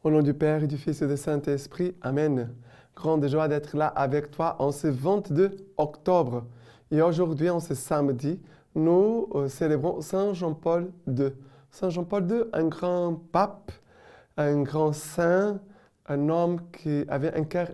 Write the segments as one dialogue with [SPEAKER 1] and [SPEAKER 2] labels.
[SPEAKER 1] Au nom du Père et du Fils et du Saint-Esprit, Amen. Grande joie d'être là avec toi en ce 22 octobre. Et aujourd'hui, en ce samedi, nous célébrons Saint Jean-Paul II. Saint Jean-Paul II, un grand pape, un grand saint, un homme qui avait un cœur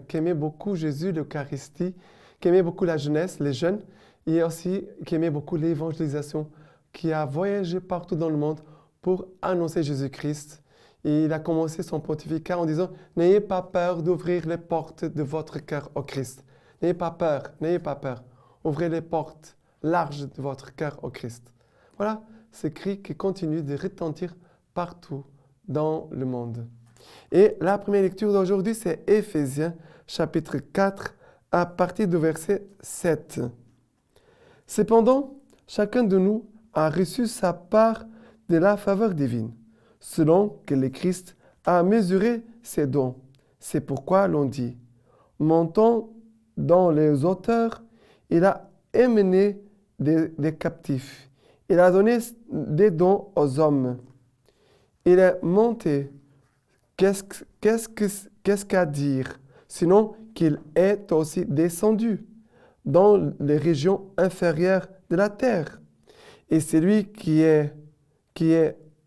[SPEAKER 1] qui aimait beaucoup Jésus, l'Eucharistie, qui aimait beaucoup la jeunesse, les jeunes, et aussi qui aimait beaucoup l'évangélisation, qui a voyagé partout dans le monde pour annoncer Jésus-Christ. Et il a commencé son pontificat en disant « N'ayez pas peur d'ouvrir les portes de votre cœur au Christ. N'ayez pas peur, n'ayez pas peur. Ouvrez les portes larges de votre cœur au Christ. » Voilà ce cri qui continue de retentir partout dans le monde. Et la première lecture d'aujourd'hui, c'est Éphésiens, chapitre 4, à partir du verset 7. « Cependant, chacun de nous a reçu sa part de la faveur divine, selon que le Christ a mesuré ses dons. C'est pourquoi l'on dit, montant dans les hauteurs, il a emmené des captifs. Il a donné des dons aux hommes. Il est monté. Qu'est-ce qu'à dire? Sinon qu'il est aussi descendu dans les régions inférieures de la terre. Et celui qui est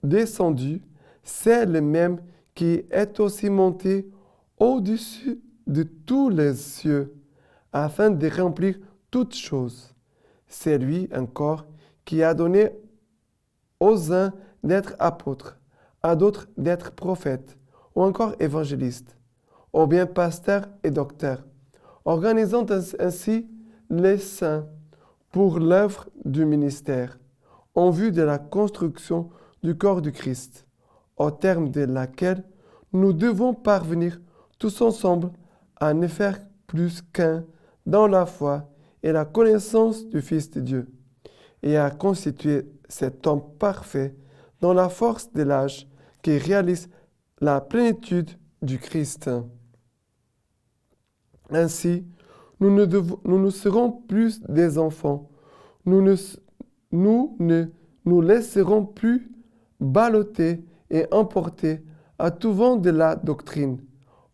[SPEAKER 1] descendu, c'est le même qui est aussi monté au-dessus de tous les cieux, afin de remplir toutes choses. C'est lui encore qui a donné aux uns d'être apôtres, à d'autres d'être prophètes, ou encore évangélistes, aux bien pasteurs et docteurs, organisant ainsi les saints pour l'œuvre du ministère, en vue de la construction du corps du Christ, au terme de laquelle nous devons parvenir tous ensemble à ne faire plus qu'un dans la foi et la connaissance du Fils de Dieu, et à constituer cet homme parfait dans la force de l'âge qui réalise la plénitude du Christ. Ainsi, nous ne serons plus des enfants, nous ne nous laisserons plus balloter et emporter à tout vent de la doctrine,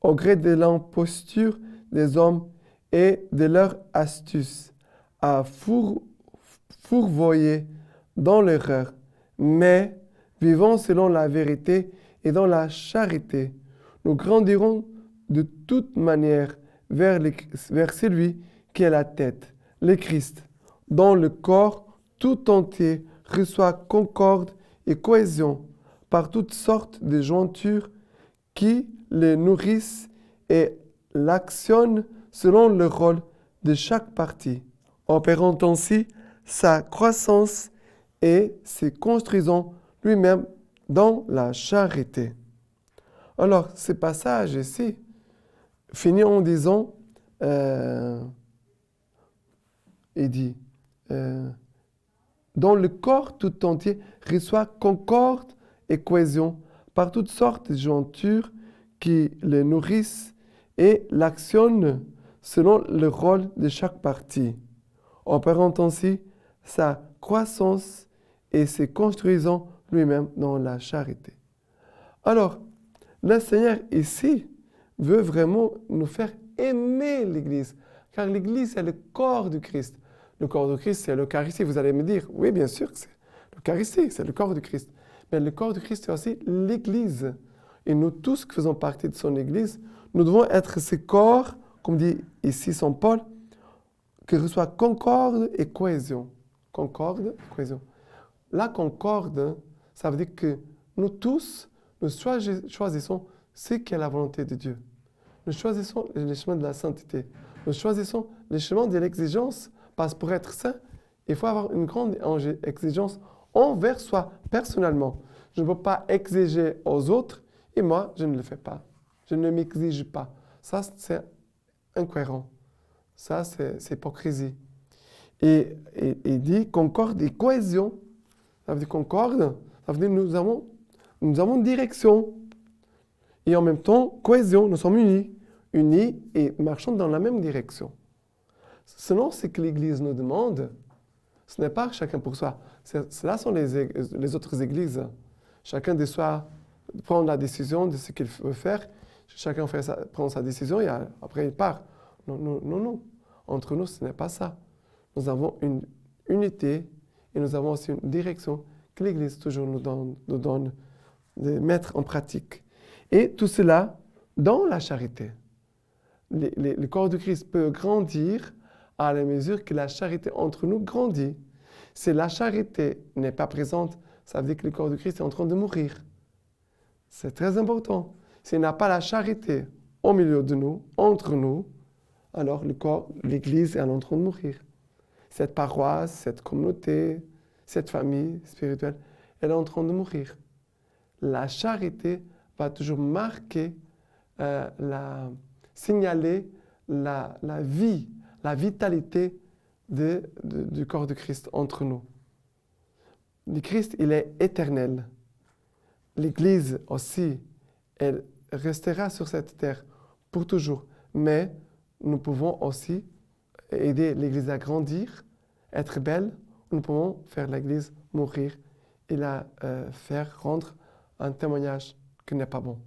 [SPEAKER 1] au gré de l'imposture des hommes et de leur astuce, à fourvoyer dans l'erreur, mais vivant selon la vérité et dans la charité, nous grandirons de toute manière vers celui qui est la tête, le Christ, dont le corps tout entier reçoit concorde et cohésion par toutes sortes de jointures qui le nourrissent et l'actionnent selon le rôle de chaque partie, opérant ainsi sa croissance et se construisant lui-même dans la charité. Alors, ce passage ici finit en disant, il dit, dont le corps tout entier reçoit concorde et cohésion par toutes sortes de jointures qui le nourrissent et l'actionnent selon le rôle de chaque partie, opérant ainsi sa croissance et se construisant lui-même dans la charité. Alors, le Seigneur ici veut vraiment nous faire aimer l'Église, car l'Église est le corps du Christ. Le corps du Christ, c'est l'Eucharistie. Vous allez me dire, oui, bien sûr, c'est l'Eucharistie, c'est le corps du Christ. Mais le corps du Christ, c'est aussi l'Église. Et nous tous qui faisons partie de son Église, nous devons être ce corps, comme dit ici Saint Paul, qui reçoit concorde et cohésion. Concorde et cohésion. La concorde, ça veut dire que nous tous, nous choisissons ce qui est la volonté de Dieu. Nous choisissons le chemin de la sainteté. Nous choisissons le chemin de l'exigence, parce que pour être saint, il faut avoir une grande exigence envers soi, personnellement. Je ne peux pas exiger aux autres, et moi, je ne le fais pas. Je ne m'exige pas. Ça, c'est incohérent. Ça, c'est hypocrisie. Et il dit concorde et cohésion. Ça veut dire concorde, ça veut dire nous avons une direction. Et en même temps, cohésion, nous sommes unis et marchons dans la même direction. Selon ce que l'Église nous demande, ce n'est pas chacun pour soi. Cela sont les autres églises. Chacun de soi prendre la décision de ce qu'il veut faire. Chacun prend sa décision et après il part. Non, non, non, non. Entre nous, ce n'est pas ça. Nous avons une unité et nous avons aussi une direction que l'Église toujours nous donne de mettre en pratique. Et tout cela dans la charité. Le corps de Christ peut grandir à la mesure que la charité entre nous grandit. Si la charité n'est pas présente, ça veut dire que le corps de Christ est en train de mourir. C'est très important. S'il n'y a pas la charité au milieu de nous, entre nous, alors l'Église est en train de mourir. Cette paroisse, cette communauté, cette famille spirituelle, elle est en train de mourir. La charité va toujours marquer, signaler la vie, la vitalité du corps de Christ entre nous. Le Christ, il est éternel. L'Église aussi, elle restera sur cette terre pour toujours. Mais nous pouvons aussi aider l'Église à grandir, être belle. Nous pouvons faire l'Église mourir et la faire rendre un témoignage qui n'est pas bon.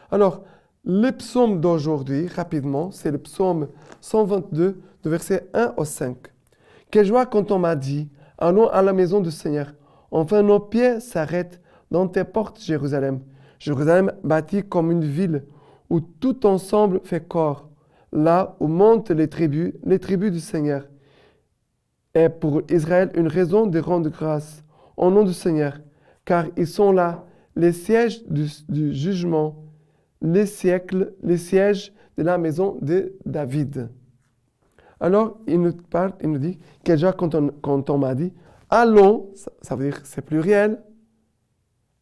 [SPEAKER 1] Alors, le psaume d'aujourd'hui, rapidement, c'est le psaume 122, de versets 1 au 5. « Quelle joie quand on m'a dit, allons à la maison du Seigneur. Enfin, nos pieds s'arrêtent dans tes portes, Jérusalem. Jérusalem bâtie comme une ville où tout ensemble fait corps, là où montent les tribus du Seigneur. Et pour Israël une raison de rendre grâce au nom du Seigneur, car ils sont là, les sièges du jugement, les sièges de la maison de David. » Alors, il nous dit, quelle joie quand on m'a dit, allons, ça veut dire c'est pluriel,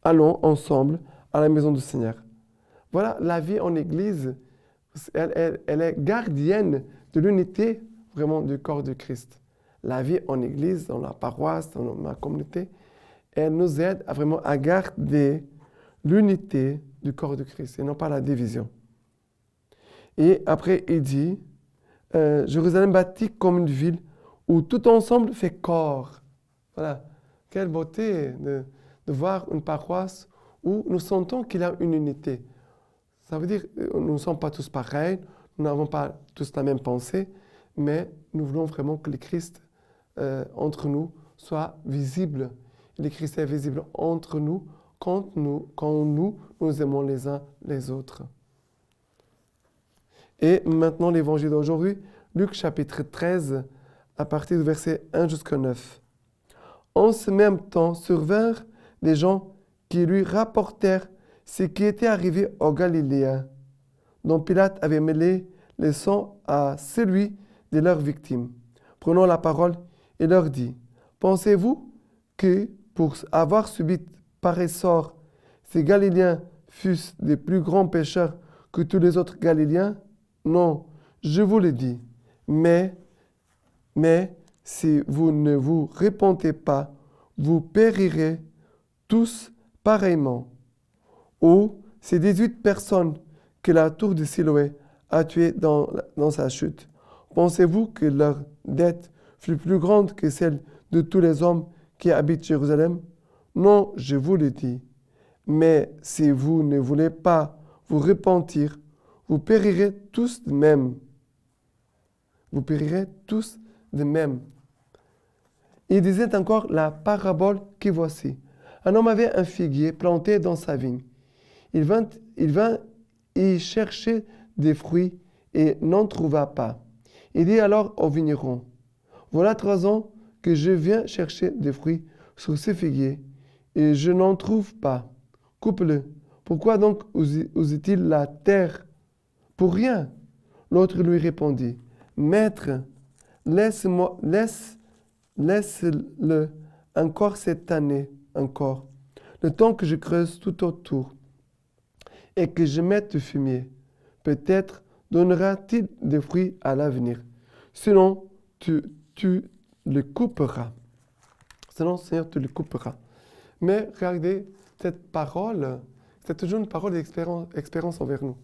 [SPEAKER 1] allons ensemble à la maison du Seigneur. Voilà, la vie en Église, elle est gardienne de l'unité vraiment du corps de Christ. La vie en Église, dans la paroisse, dans ma communauté, elle nous aide à garder l'unité du corps de Christ et non pas la division. Et après, il dit, Jérusalem bâtie comme une ville où tout ensemble fait corps. Voilà, quelle beauté de voir une paroisse où nous sentons qu'il y a une unité. Ça veut dire que nous ne sommes pas tous pareils, nous n'avons pas tous la même pensée, mais nous voulons vraiment que le Christ entre nous soit visible. Le Christ est visible entre nous quand nous aimons les uns les autres. Et maintenant l'évangile d'aujourd'hui, Luc chapitre 13, à partir du verset 1 jusqu'au 9. En ce même temps survinrent des gens qui lui rapportèrent ce qui était arrivé aux Galiléens, dont Pilate avait mêlé le sang à celui de leurs victimes. Prenant la parole, il leur dit, « Pensez-vous que pour avoir subi pareil sort, ces Galiléens fussent des plus grands pécheurs que tous les autres Galiléens? Non, je vous le dis. Mais si vous ne vous repentez pas, vous périrez tous pareillement. Ou ces 18 personnes que la tour de Siloé a tuées dans sa chute, pensez-vous que leur dette fut plus grande que celle de tous les hommes qui habitent Jérusalem? Non, je vous le dis. Mais si vous ne voulez pas vous repentir, vous périrez tous de même. Vous périrez tous de même. Il disait encore la parabole que voici. Un homme avait un figuier planté dans sa vigne. Il vint y chercher des fruits et n'en trouva pas. Il dit alors au vigneron, « Voilà 3 ans que je viens chercher des fruits sur ce figuier et je n'en trouve pas. Coupe-le. Pourquoi donc use-t-il la terre? Pour rien. » L'autre lui répondit, « Maître, laisse-le encore cette année, encore, le temps que je creuse tout autour et que je mette du fumier. Peut-être donnera-t-il des fruits à l'avenir. Sinon, tu le couperas. » Sinon, Seigneur, tu le couperas. Mais regardez, cette parole, c'est toujours une parole d'expérience envers nous.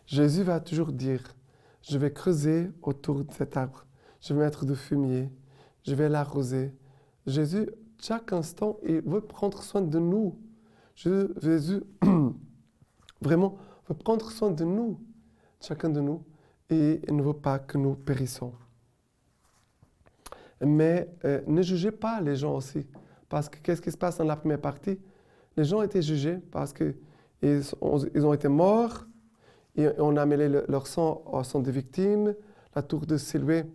[SPEAKER 1] Jésus va toujours dire, je vais creuser autour de cet arbre, je vais mettre du fumier, je vais l'arroser. Jésus, chaque instant, il veut prendre soin de nous. Jésus vraiment veut prendre soin de nous, chacun de nous, et il ne veut pas que nous périssons. Mais ne jugez pas les gens aussi, parce que qu'est-ce qui se passe dans la première partie? Les gens étaient jugés parce qu'ils ont été morts, et on a mêlé leur sang au sang des victimes, la tour de Siloé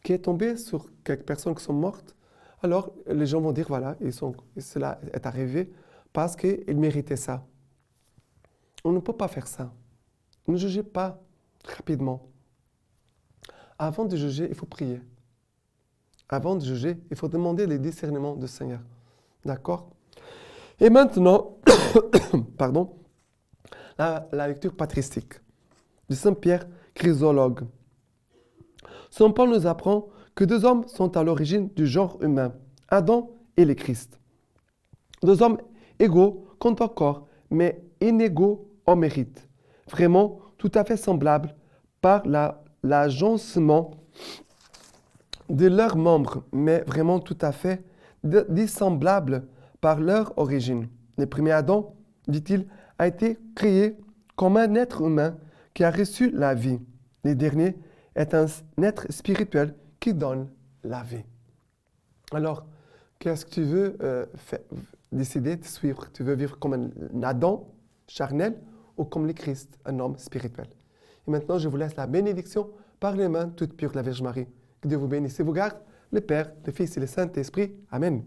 [SPEAKER 1] qui est tombée sur quelques personnes qui sont mortes. Alors les gens vont dire, voilà, cela est arrivé parce qu'ils méritaient ça. On ne peut pas faire ça. Ne jugez pas rapidement. Avant de juger, il faut prier. Avant de juger, il faut demander les discernements du Seigneur. D'accord? Et maintenant, pardon, la lecture patristique de Saint Pierre Chrysologue. Saint Paul nous apprend que deux hommes sont à l'origine du genre humain, Adam et le Christ. Deux hommes égaux quant au corps, mais inégaux en mérite. Vraiment tout à fait semblables par l'agencement de leurs membres, mais vraiment tout à fait dissemblables par leur origine. Le premier Adam, dit-il, a été créé comme un être humain qui a reçu la vie. Le dernier est un être spirituel qui donne la vie. Alors, qu'est-ce que tu veux décider de suivre? Tu veux vivre comme un Adam charnel ou comme le Christ, un homme spirituel? Et maintenant, je vous laisse la bénédiction par les mains toutes pures de la Vierge Marie. Que Dieu vous bénisse et vous garde, le Père, le Fils et le Saint-Esprit. Amen.